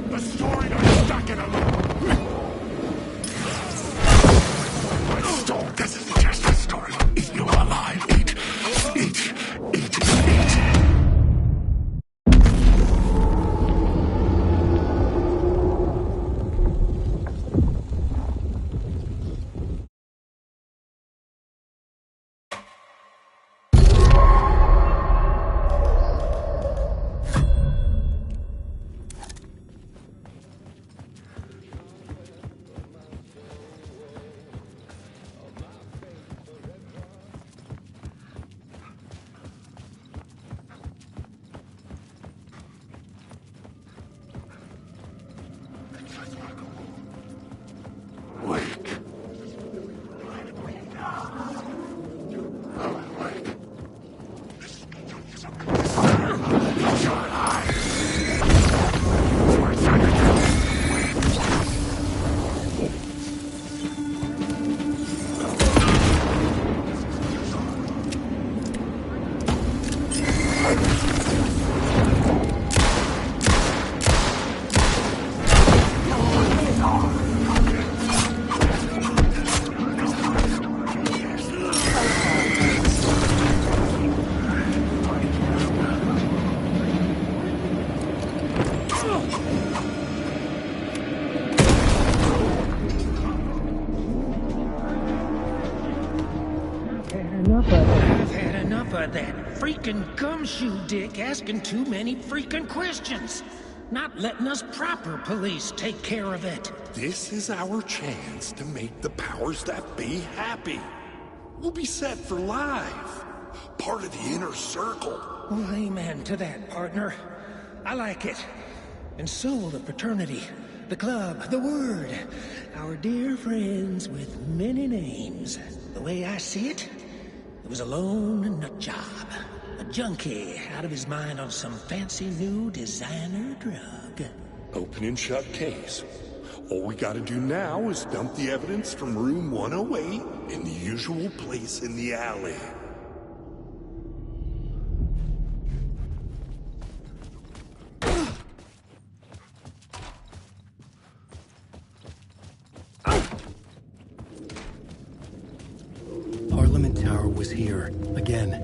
The story I'm stuck in a This is just a story. Eat you alive. Eat. I've had enough of that freaking gumshoe dick asking too many freaking questions. Not letting us proper police take care of it. This is our chance to make the powers that be happy. We'll be set for life. Part of the inner circle. Well, amen to that, partner. I like it. And so will the fraternity, the club, the word. Our dear friends with many names. The way I see it, it was a lone nut job. A junkie out of his mind on some fancy new designer drug. Open and shut case. All we gotta do now is dump the evidence from room 108 in the usual place in the alley. Parliament Tower was here, again.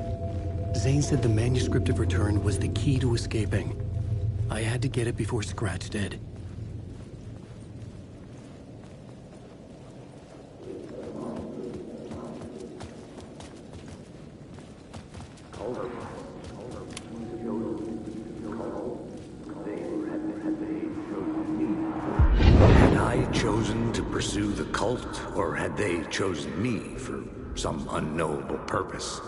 Zane said the manuscript of return was the key to escaping. I had to get it before Scratch did. Had I chosen to pursue the cult, or had they chosen me for some unknowable purpose?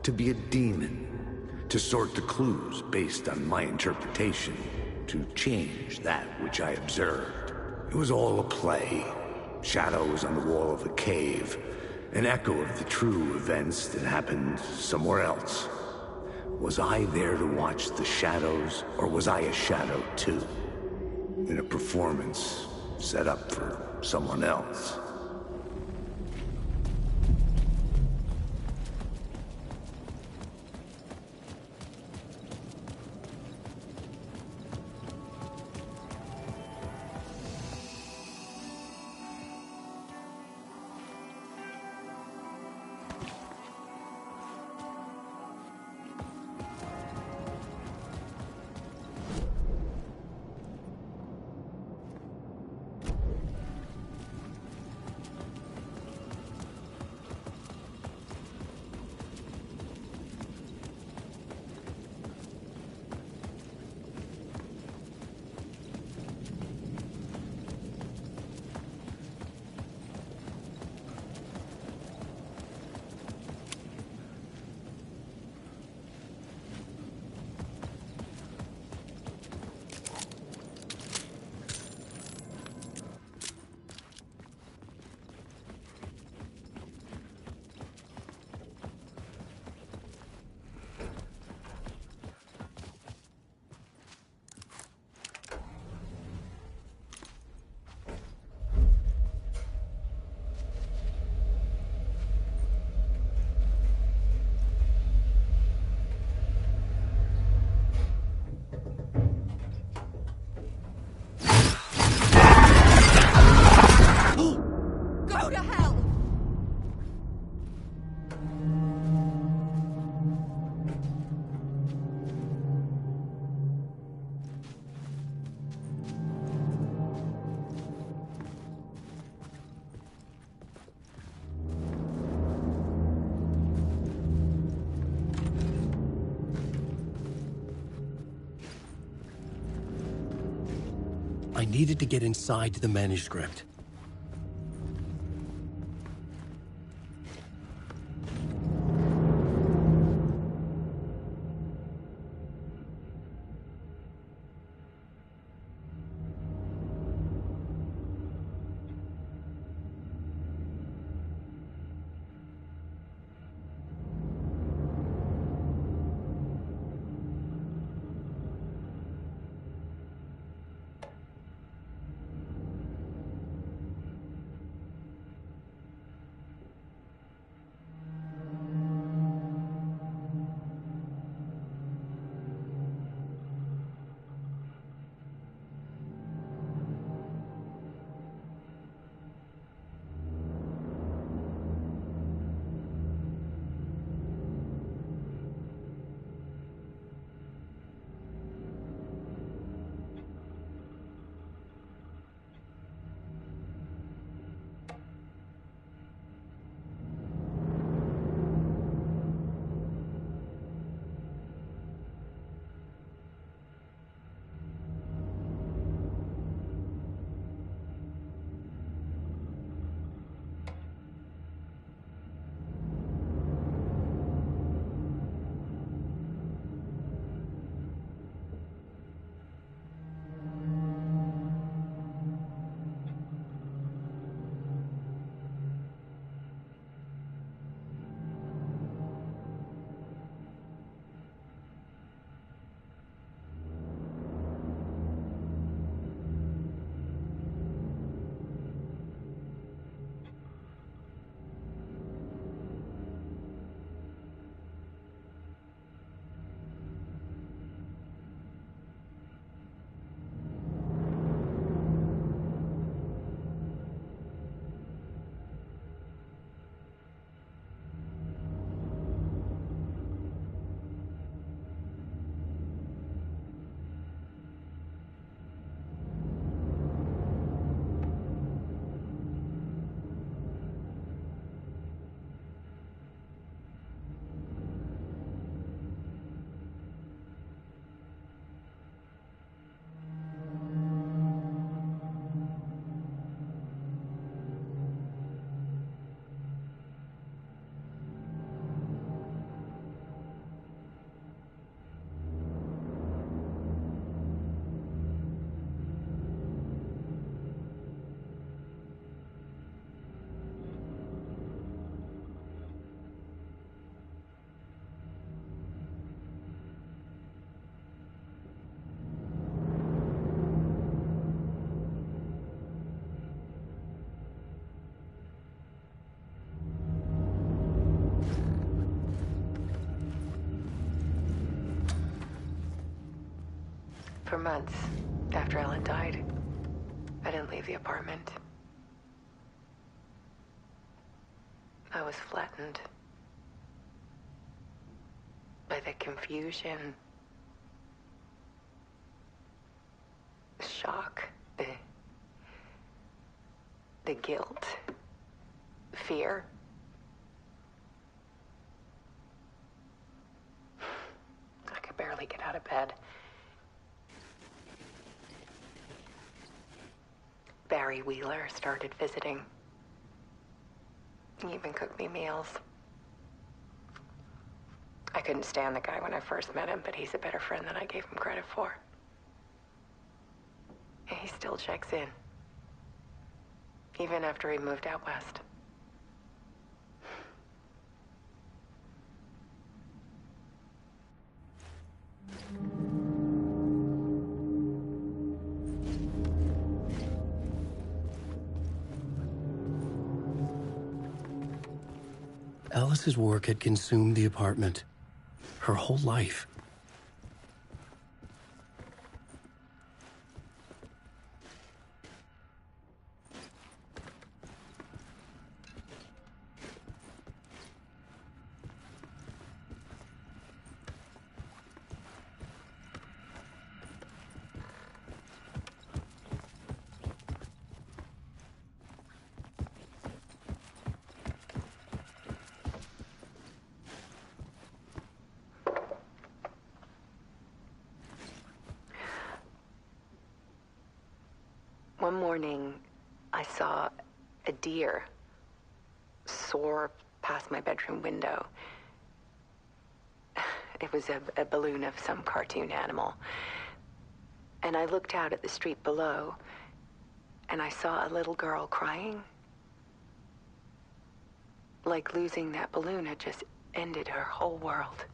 To be a demon, to sort the clues based on my interpretation, to change that which I observed. It was all a play. Shadows on the wall of a cave, an echo of the true events that happened somewhere else. Was I there to watch the shadows, or was I a shadow too? In a performance set up for someone else. needed to get inside the manuscript. For months after Ellen died, I didn't leave the apartment. I was flattened by the confusion, the shock, the guilt, fear. I could barely get out of bed. Barry Wheeler started visiting. He even cooked me meals. I couldn't stand the guy when I first met him, but he's a better friend than I gave him credit for. And he still checks in. Even after he moved out west. Alice's work had consumed the apartment. Her whole life. One morning, I saw a deer soar past my bedroom window. It was a balloon of some cartoon animal. And I looked out at the street below, and I saw a little girl crying. Like losing that balloon had just ended her whole world.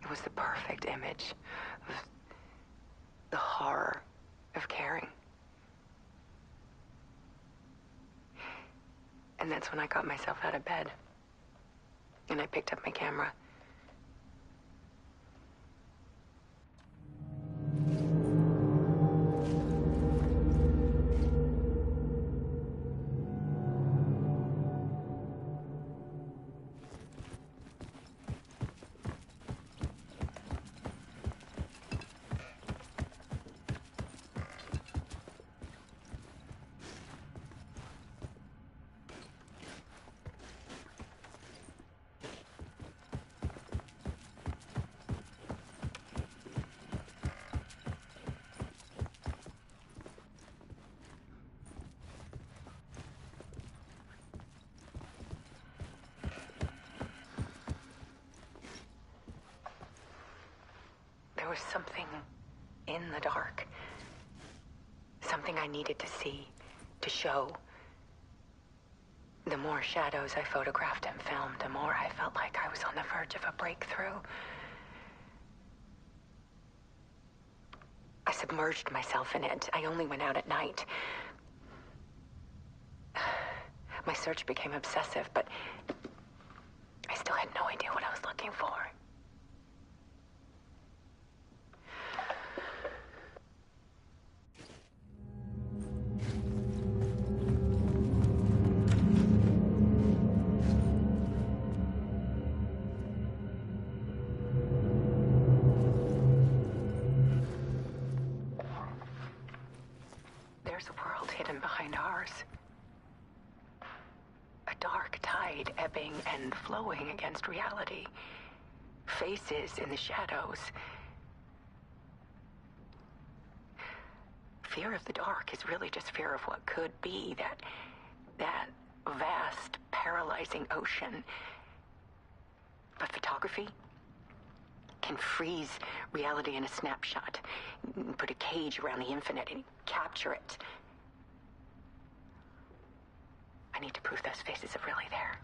It was the perfect image of the horror of caring. And that's when I got myself out of bed. And I picked up my camera. There was something in the dark. Something I needed to see, to show. The more shadows I photographed and filmed, the more I felt like I was on the verge of a breakthrough. I submerged myself in it. I only went out at night. My search became obsessive, but I still had no idea what I was looking for. There's a world hidden behind ours. A dark tide ebbing and flowing against reality. Faces in the shadows. Fear of the dark is really just fear of what could be, that vast, paralyzing ocean. But photography can freeze reality in a snapshot, put a cage around the infinite and capture it. I need to prove those faces are really there.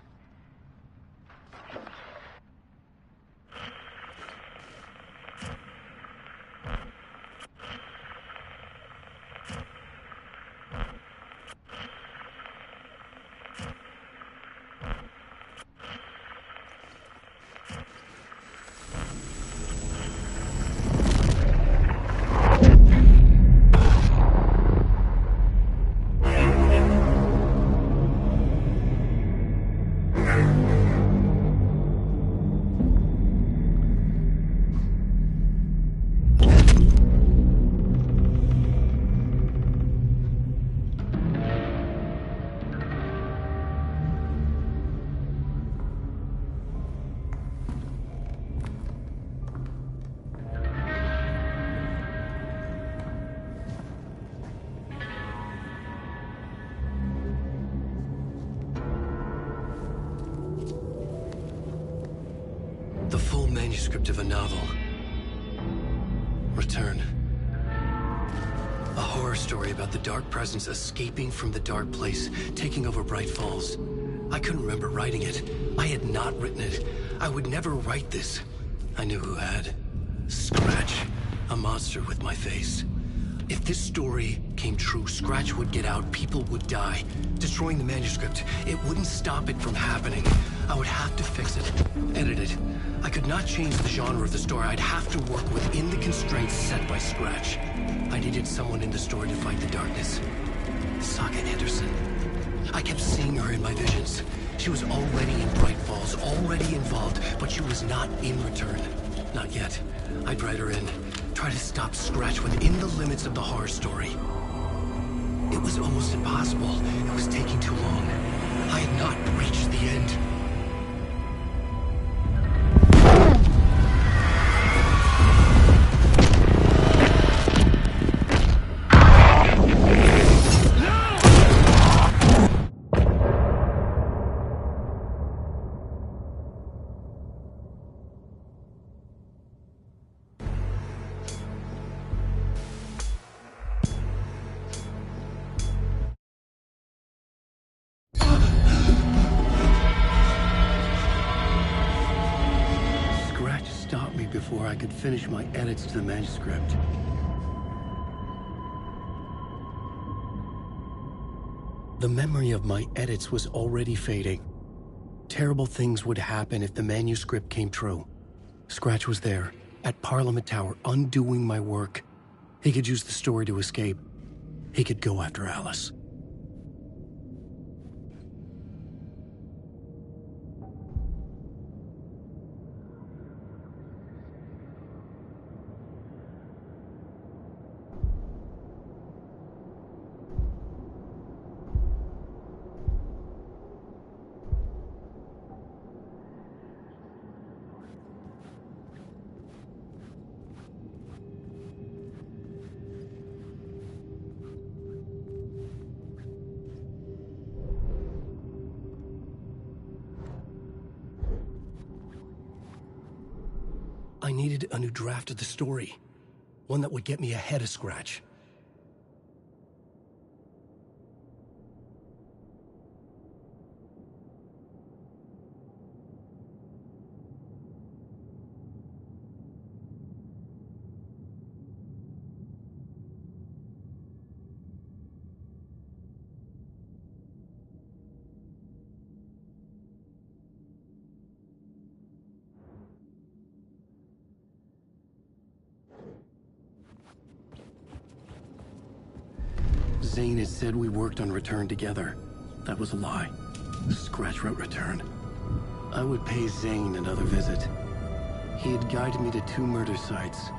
The full manuscript of a novel. Return. A horror story about the dark presence escaping from the dark place, taking over Bright Falls. I couldn't remember writing it. I had not written it. I would never write this. I knew who had. Scratch. A monster with my face. If this story came true, Scratch would get out, people would die. Destroying the manuscript, it wouldn't stop it from happening. I would have to fix it, edit it. I could not change the genre of the story. I'd have to work within the constraints set by Scratch. I needed someone in the story to fight the darkness. Saga Anderson. I kept seeing her in my visions. She was already in Bright Falls, already involved, but she was not in Return. Not yet. I'd write her in. Try to stop Scratch within the limits of the horror story. It was almost impossible. It was taking too long. I had not reached the end. before I could finish my edits to the manuscript. The memory of my edits was already fading. Terrible things would happen if the manuscript came true. Scratch was there, at Parliament Tower, undoing my work. He could use the story to escape. He could go after Alice. I needed a new draft of the story. One that would get me ahead of Scratch. Zane had said we worked on Return together. That was a lie. Scratch wrote Return. I would pay Zane another visit. He had guided me to 2 murder sites.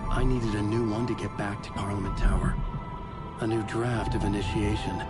I needed a new one to get back to Parliament Tower. A new draft of Initiation.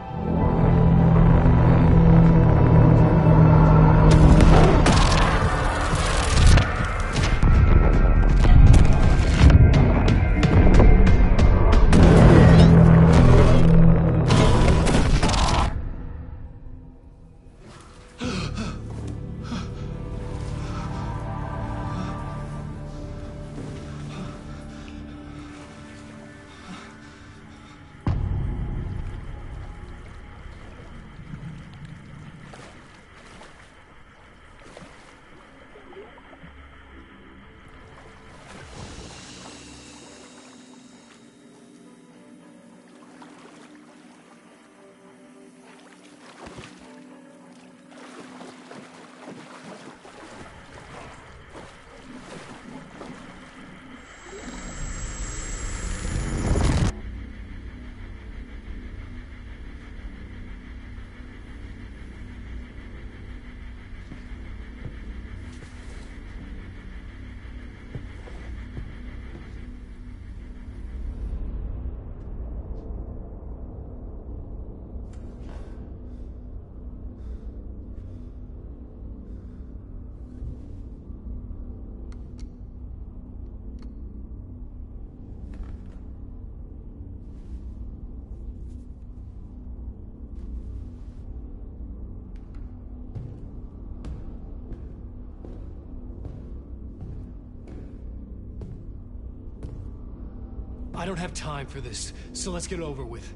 I don't have time for this, so let's get it over with.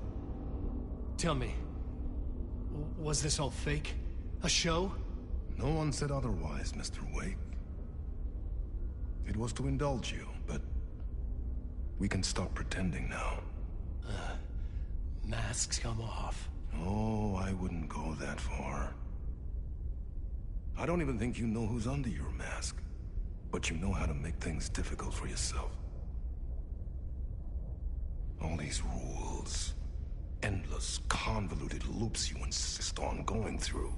Tell me, was this all fake? A show? No one said otherwise, Mr. Wake. It was to indulge you, but we can stop pretending now. Masks come off. Oh, I wouldn't go that far. I don't even think you know who's under your mask, but you know how to make things difficult for yourself. All these rules, endless, convoluted loops you insist on going through.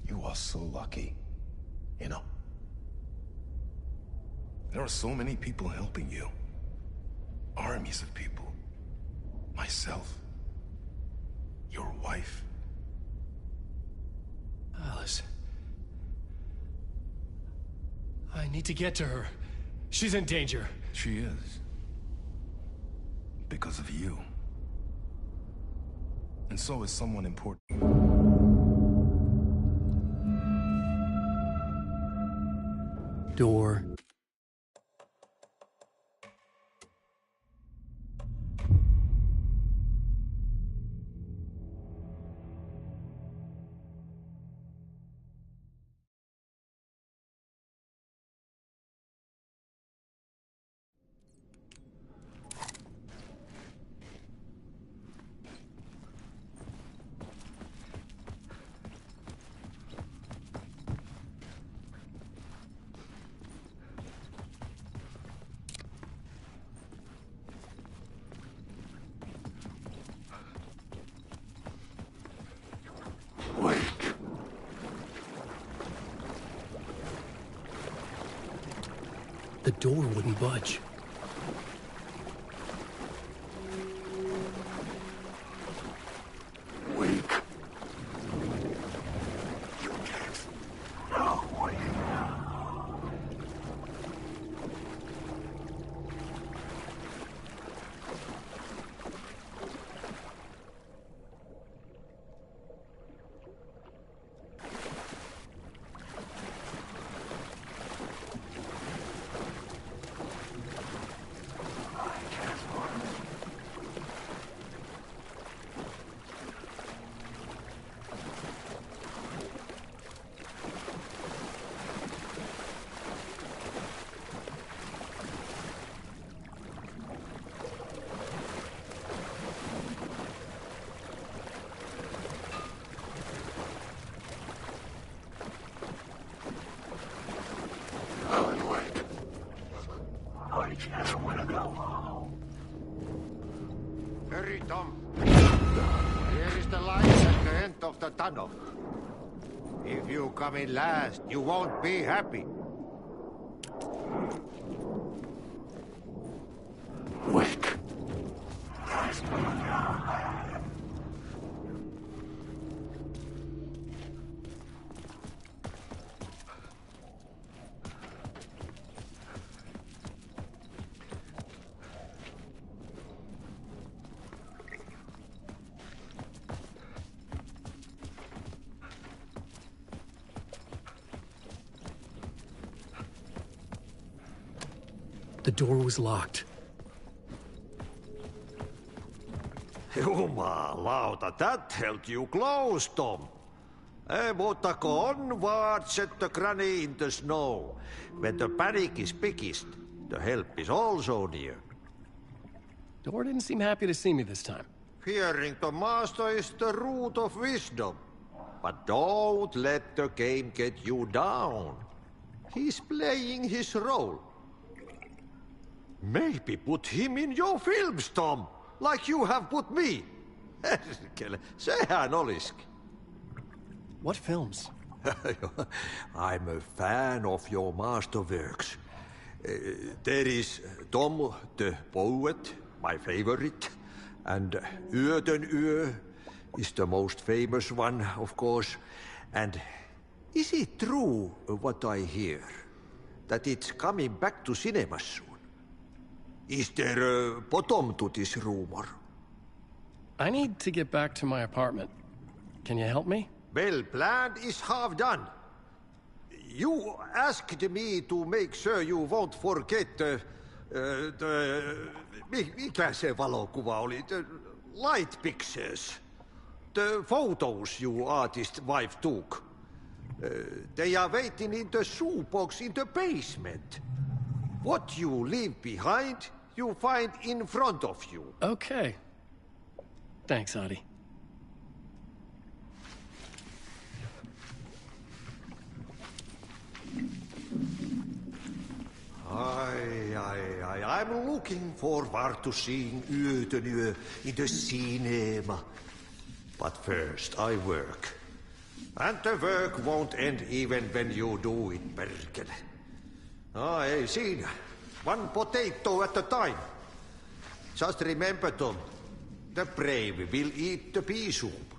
You are so lucky, you know. There are so many people helping you. Armies of people. Myself. Your wife. Alice. I need to get to her. She's in danger. She is. Because of you. And so is someone important. Door. The door wouldn't budge. Wake. You can't. No, wait. Hurry, Tom. Here is the light at the end of the tunnel. If you come in last, you won't be happy. Wake. The door was locked. Jumalauta, that held you close, Tom. Mutta onward, said the granny in the snow. When the panic is biggest, the help is also near. Door didn't seem happy to see me this time. Fearing the master is the root of wisdom. But don't let the game get you down. He's playing his role. Maybe put him in your films, Tom, like you have put me. Sehän olisikin. What films? I'm a fan of your masterworks. There is Tom the Poet, my favorite, and Yö is the most famous one, of course. And is it true what I hear, that it's coming back to cinemas soon? Is there a bottom to this rumor? I need to get back to my apartment. Can you help me? Well, plan is half done. You asked me to make sure you won't forget mikä se valokuva oli? The light pictures. The photos you artist wife took. They are waiting in the shoebox in the basement. What you leave behind, you find in front of you. Okay. Thanks, Adi. I'm looking forward to seeing Yö in the cinema. But first, I work. And the work won't end even when you do it, perkele. Ei siinä. One potato at a time. Just remember, Tom, the brave will eat the pea soup.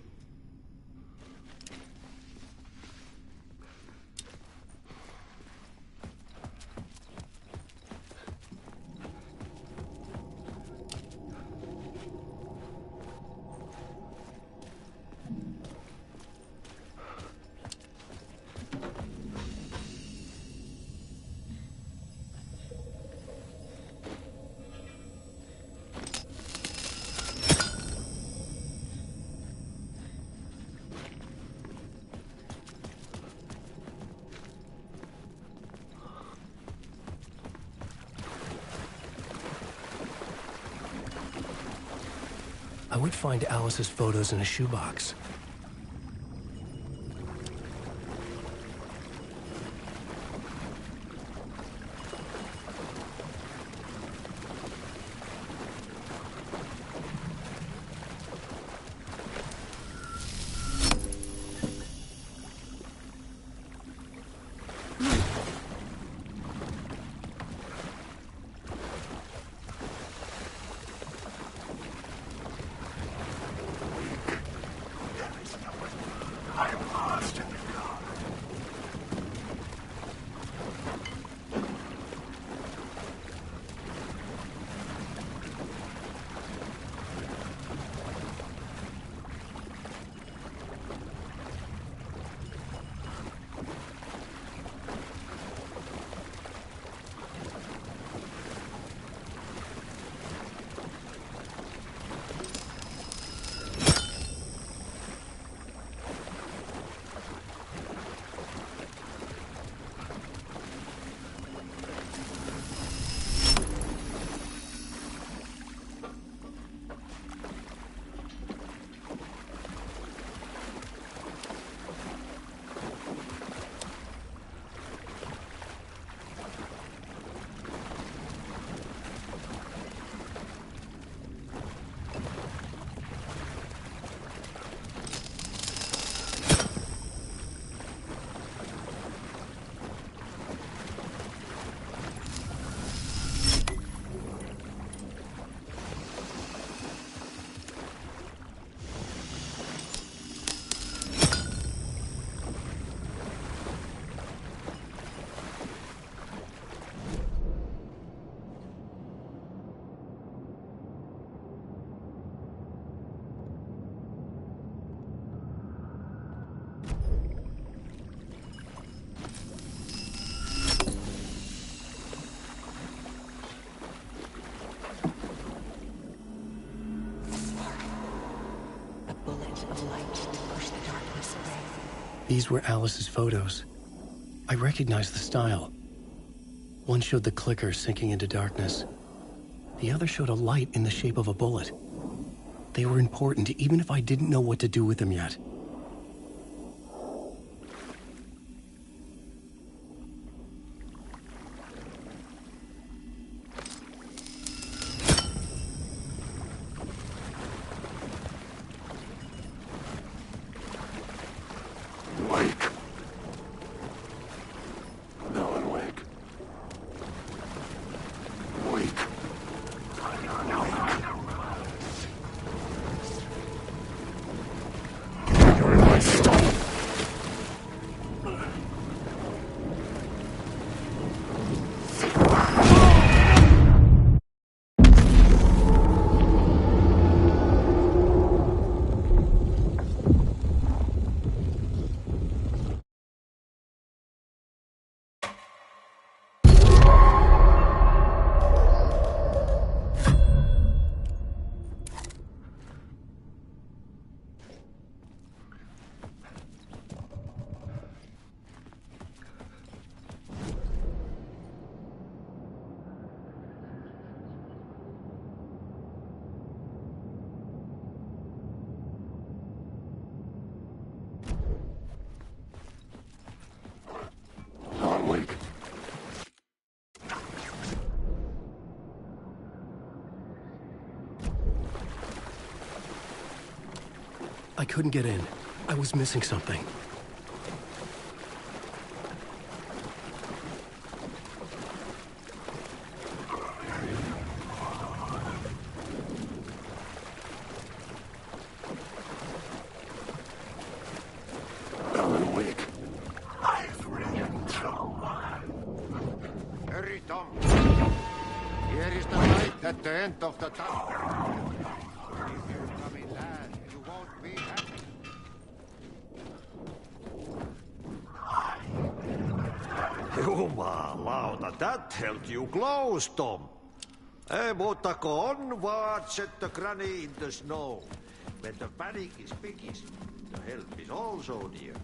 I would find Alice's photos in a shoebox. These were Alice's photos. I recognized the style. One showed the clicker sinking into darkness. The other showed a light in the shape of a bullet. They were important, even if I didn't know what to do with them yet. I couldn't get in. I was missing something. Alan Wake. I've written trauma. Hurry, Tom. Here is the light at the end of the tunnel. If you come in lad, you won't be happy. Jumalauta, that held you close, Tom. Mutta go onward, set the granny in the snow. When the panic is biggest, the help is also near.